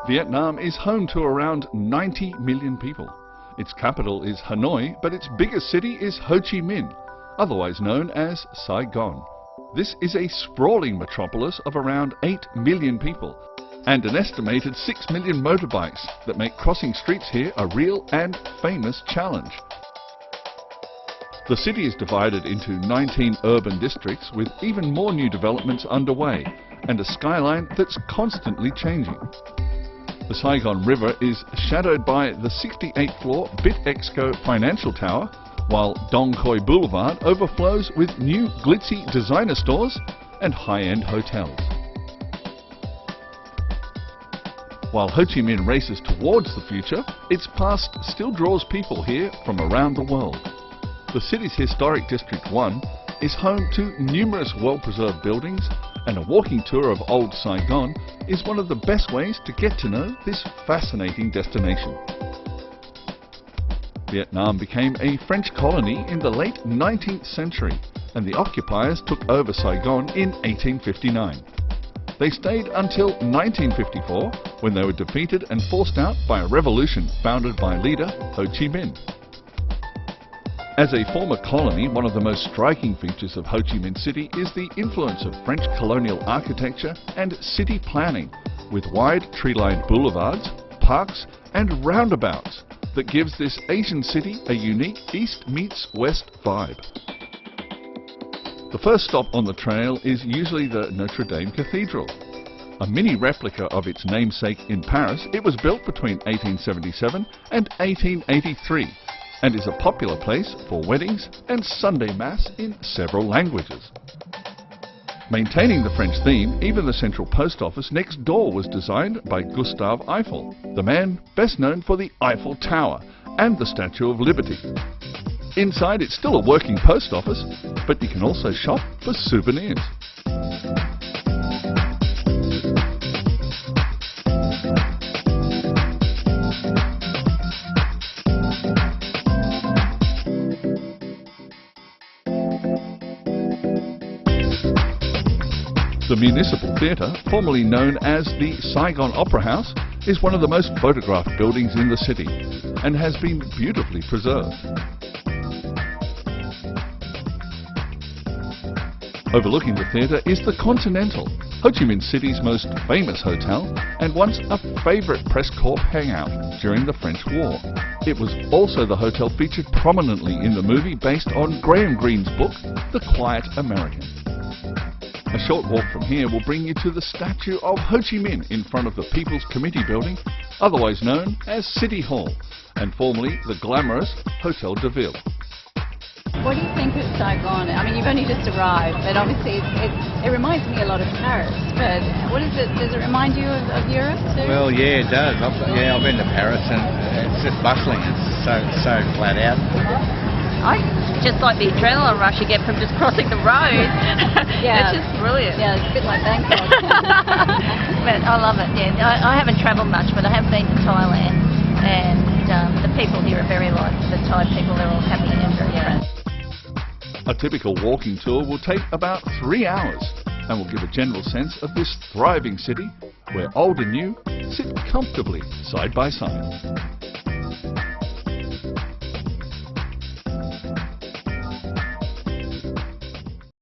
Vietnam is home to around 90 million people. Its capital is Hanoi, but its biggest city is Ho Chi Minh, otherwise known as Saigon. This is a sprawling metropolis of around 8 million people and an estimated 6 million motorbikes that make crossing streets here a real and famous challenge. The city is divided into 19 urban districts with even more new developments underway and a skyline that's constantly changing. The Saigon River is shadowed by the 68th floor BitExco Financial Tower, while Dong Khoi Boulevard overflows with new glitzy designer stores and high-end hotels. While Ho Chi Minh races towards the future, its past still draws people here from around the world. The city's historic District 1 is home to numerous well-preserved buildings, and a walking tour of old Saigon is one of the best ways to get to know this fascinating destination. Vietnam became a French colony in the late 19th century, and the occupiers took over Saigon in 1859. They stayed until 1954, when they were defeated and forced out by a revolution founded by leader Ho Chi Minh. As a former colony, one of the most striking features of Ho Chi Minh City is the influence of French colonial architecture and city planning, with wide tree-lined boulevards, parks and roundabouts that gives this Asian city a unique East meets West vibe. The first stop on the trail is usually the Notre-Dame Cathedral. A mini replica of its namesake in Paris, it was built between 1877 and 1883 and is a popular place for weddings and Sunday Mass in several languages. Maintaining the French theme, even the central post office next door was designed by Gustave Eiffel, the man best known for the Eiffel Tower and the Statue of Liberty. Inside, it's still a working post office, but you can also shop for souvenirs. The Municipal Theater, formerly known as the Saigon Opera House, is one of the most photographed buildings in the city and has been beautifully preserved. Overlooking the theatre is the Continental, Ho Chi Minh City's most famous hotel and once a favourite press corps hangout during the French War. It was also the hotel featured prominently in the movie based on Graham Greene's book, The Quiet American. A short walk from here will bring you to the statue of Ho Chi Minh in front of the People's Committee building, otherwise known as City Hall, and formerly the glamorous Hotel de Ville. What do you think of Saigon? I mean, you've only just arrived, but obviously it reminds me a lot of Paris. But what is it? Does it remind you of Europe too? Well, yeah, it does. I've been to Paris, and it's just bustling. It's so flat out. I just like the adrenaline rush you get from just crossing the road. Yeah. It's just brilliant. Yeah, it's a bit like Bangkok. But I love it, yeah. I haven't travelled much, but I have been to Thailand, and the people here are very like the Thai people. They're all happy and very friendly. A typical walking tour will take about 3 hours and will give a general sense of this thriving city where old and new sit comfortably side by side.